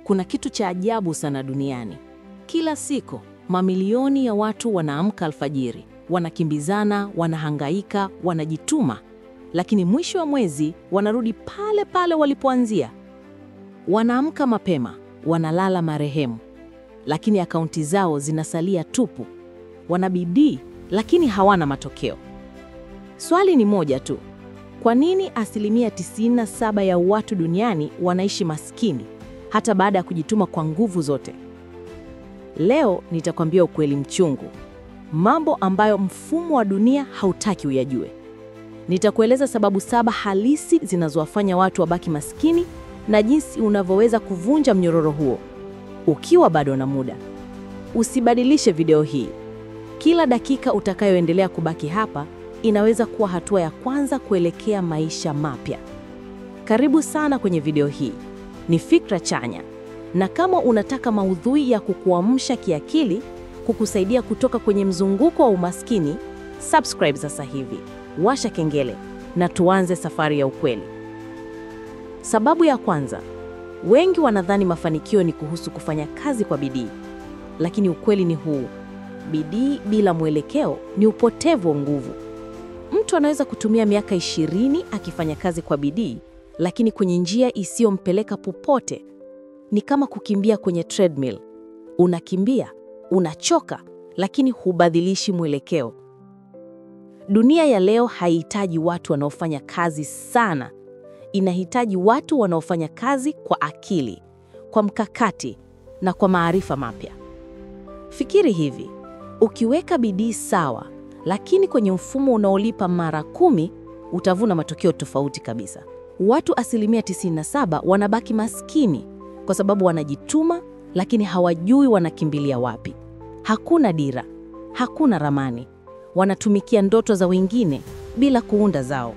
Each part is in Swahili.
Kuna kitu cha ajabu sana duniani. Kila siku, mamilioni ya watu wanaamka alfajiri, wanakimbizana, wanahangaika, wanajituma, lakini mwisho wa mwezi wanarudi pale pale walipoanzia. Wanaamka mapema, wanalala marehemu, lakini akaunti zao zinasalia tupu. Wanabidii, lakini hawana matokeo. Swali ni moja tu. Kwa nini 97% ya watu duniani wanaishi maskini hata baada ya kujituma kwa nguvu zote? Leo nitakwambia ukweli mchungu, mambo ambayo mfumo wa dunia hautaki uyajue. Nitakueleza sababu 7 halisi zinazowafanya watu wabaki maskini na jinsi unavyoweza kuvunja mnyororo huo ukiwa bado na muda. Usibadilishe video hii. Kila dakika utakayoendelea kubaki hapa inaweza kuwa hatua ya kwanza kuelekea maisha mapya. Karibu sana kwenye video hii. Ni Fikra Chanya. Na kama unataka maudhui ya kukuamsha kiakili, kukusaidia kutoka kwenye mzunguko wa umaskini, subscribe sasa hivi. Washa kengele na tuanze safari ya ukweli. Sababu ya kwanza, wengi wanadhani mafanikio ni kuhusu kufanya kazi kwa bidii. Lakini ukweli ni huu. Bidii bila mwelekeo ni upotevu wa nguvu. Mtu anaweza kutumia miaka 20 akifanya kazi kwa bidii, lakini kwenye njia isiyompeleka popote. Ni kama kukimbia kwenye treadmill. Unakimbia, unachoka, lakini hubadilishi mwelekeo. Dunia ya leo haihitaji watu wanaofanya kazi sana. Inahitaji watu wanaofanya kazi kwa akili, kwa mkakati na kwa maarifa mapya. Fikiri hivi, ukiweka bidii sawa, lakini kwenye mfumo unaolipa mara 10, utavuna matokeo tofauti kabisa. Watu 97% wanabaki maskini kwa sababu wanajituma, lakini hawajui wanakimbilia wapi. Hakuna dira, hakuna ramani. Wanatumikia ndoto za wengine bila kuunda zao.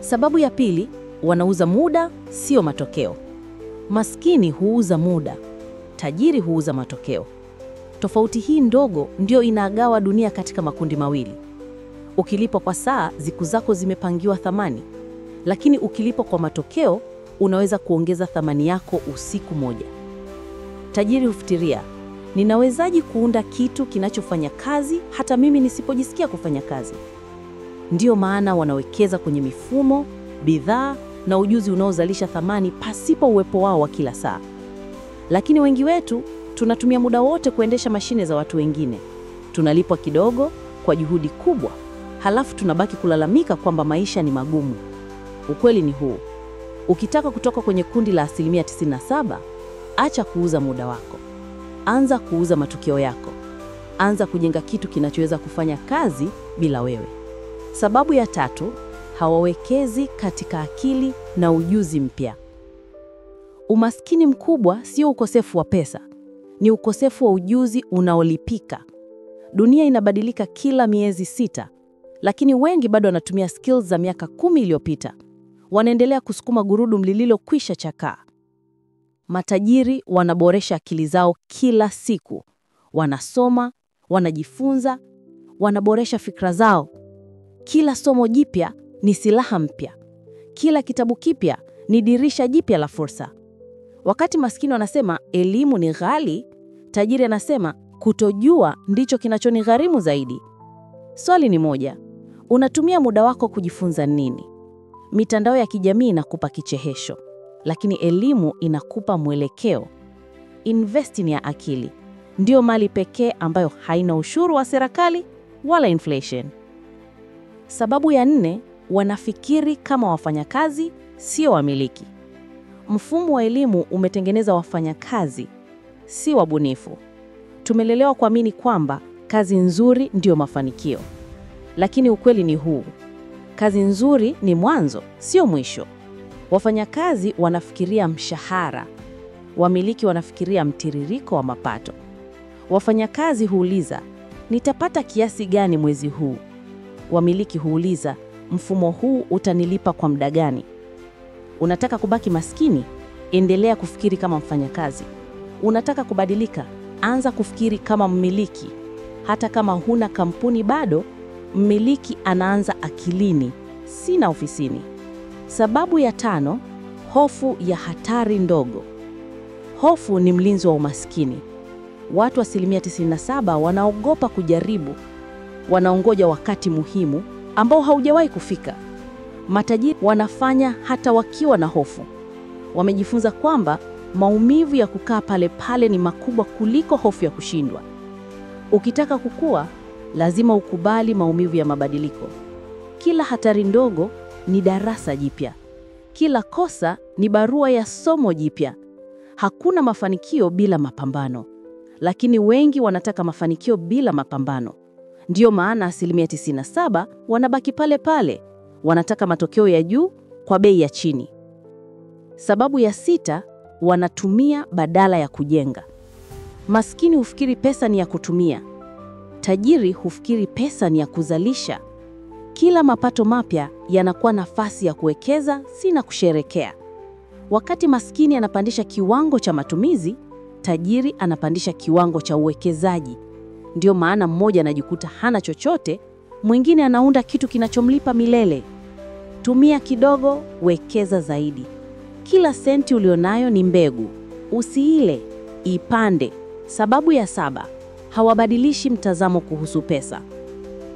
Sababu ya pili, wanauza muda, sio matokeo. Maskini huuza muda, tajiri huuza matokeo. Tofauti hii ndogo ndio inagawa dunia katika makundi mawili. Ukilipwa kwa saa, siku zako zimepangiwa thamani. Lakini ukilipwa kwa matokeo, unaweza kuongeza thamani yako usiku moja. Tajiri hufikiria, ninawezaje kuunda kitu kinachofanya kazi hata mimi nisipojisikia kufanya kazi? Ndiyo maana wanawekeza kwenye mifumo, bidhaa na ujuzi unaozalisha thamani pasipo uwepo wao wa kila saa. Lakini wengi wetu tunatumia muda wote kuendesha mashine za watu wengine. Tunalipwa kidogo kwa juhudi kubwa, halafu tunabaki kulalamika kwamba maisha ni magumu. Ukweli ni huu. Ukitaka kutoka kwenye kundi la 97%, acha kuuza muda wako. Anza kuuza matokeo yako. Anza kujenga kitu kinachoweza kufanya kazi bila wewe. Sababu ya tatu, hawawekezi katika akili na ujuzi mpya. Umaskini mkubwa sio ukosefu wa pesa, ni ukosefu wa ujuzi unaolipika. Dunia inabadilika kila miezi 6, lakini wengi bado wanatumia skills za miaka 10 iliyopita. Wanaendelea kusukuma gurudumu lililokwisha chakaa. Matajiri wanaboresha akili zao kila siku. Wanasoma, wanajifunza, wanaboresha fikra zao. Kila somo jipya ni silaha mpya. Kila kitabu kipya ni dirisha jipya la fursa. Wakati maskini wanasema elimu ni ghali, tajiri anasema kutojua ndicho kinachonigharimu zaidi. Swali ni moja, unatumia muda wako kujifunza nini? Mitandao ya kijamii inakupa kichehesho, lakini elimu inakupa mwelekeo. Investing ya akili ndio mali pekee ambayo haina ushuru wa serikali wala inflation. Sababu ya 4, wanafikiri kama wafanyakazi, sio wamiliki. Mfumo wa elimu umetengeneza wafanyakazi, si wabunifu. Tumelelewa kuamini kwamba kazi nzuri ndio mafanikio. Lakini ukweli ni huu. Kazi nzuri ni mwanzo, sio mwisho. Wafanyakazi wanafikiria mshahara. Wamiliki wanafikiria mtiririko wa mapato. Wafanyakazi huuliza, nitapata kiasi gani mwezi huu? Wamiliki huuliza, mfumo huu utanilipa kwa muda gani? Unataka kubaki maskini? Endelea kufikiri kama mfanyakazi. Unataka kubadilika? Anza kufikiri kama mmiliki. Hata kama huna kampuni bado, mmiliki anaanza akilini, si na ofisini. Sababu ya 5, hofu ya hatari ndogo. Hofu ni mlinzi wa umaskini. Watu 97% wanaogopa kujaribu, wanaongoja wakati muhimu ambao haujawahi kufika. Matajiri wanafanya hata wakiwa na hofu. Wamejifunza kwamba maumivu ya kukaa pale pale ni makubwa kuliko hofu ya kushindwa. Ukitaka kukua, lazima ukubali maumivu ya mabadiliko. Kila hatari ndogo ni darasa jipya. Kila kosa ni barua ya somo jipya. Hakuna mafanikio bila mapambano. Lakini wengi wanataka mafanikio bila mapambano. Ndiyo maana 97% wanabaki pale pale. Wanataka matokeo ya juu kwa bei ya chini. Sababu ya 6, wanatumia badala ya kujenga. Maskini hufikiri pesa ni ya kutumia. Tajiri hufikiri pesa ni ya kuzalisha. Kila mapato mapya yanakuwa nafasi ya kuwekeza, si na kusherekea. Wakati maskini anapandisha kiwango cha matumizi, tajiri anapandisha kiwango cha uwekezaji. Ndio maana mmoja anajikuta hana chochote, mwingine anaunda kitu kinachomlipa milele. Tumia kidogo, wekeza zaidi. Kila senti ulionayo ni mbegu. Usiile, ipande. Sababu ya 7, hawabadilishi mtazamo kuhusu pesa.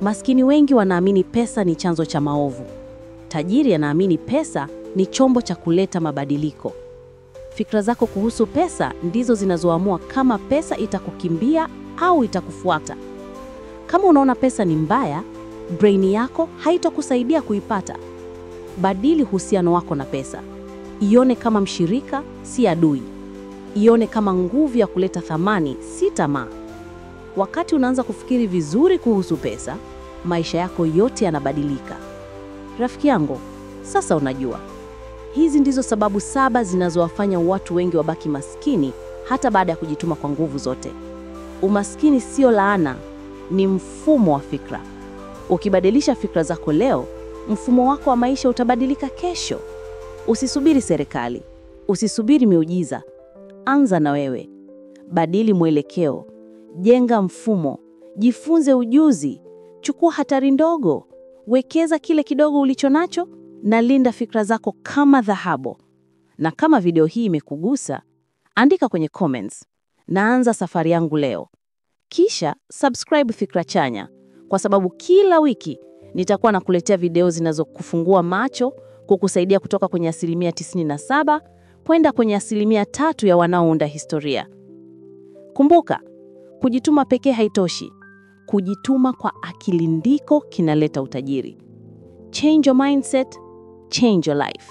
Maskini wengi wanaamini pesa ni chanzo cha maovu. Tajiri anaamini pesa ni chombo cha kuleta mabadiliko. Fikra zako kuhusu pesa ndizo zinazoamua kama pesa itakukimbia au itakufuata. Kama unaona pesa ni mbaya, brain yako haitakusaidia kuipata. Badili uhusiano wako na pesa. Ione kama mshirika, si adui. Ione kama nguvu ya kuleta thamani, si tamaa. Wakati unaanza kufikiri vizuri kuhusu pesa, maisha yako yote yanabadilika. Rafiki yangu, sasa unajua. Hizi ndizo sababu 7 zinazowafanya watu wengi wabaki maskini hata baada ya kujituma kwa nguvu zote. Umaskini sio laana, ni mfumo wa fikra. Ukibadilisha fikra zako leo, mfumo wako wa maisha utabadilika kesho. Usisubiri serikali, usisubiri miujiza. Anza na wewe. Badili mwelekeo, jenga mfumo, jifunze ujuzi, chukua hatari ndogo, wekeza kile kidogo ulichonacho na linda fikra zako kama dhahabu. Na kama video hii imekugusa, andika kwenye comments, naanza safari yangu leo. Kisha subscribe Fikra Chanya, kwa sababu kila wiki nitakuwa nakuletea video zinazokufungua macho, kukusaidia kutoka kwenye 97% kwenda kwenye 3% ya wanaounda historia. Kumbuka, kujituma pekee haitoshi. Kujituma kwa akili ndiko kinaleta utajiri. Change your mindset, change your life.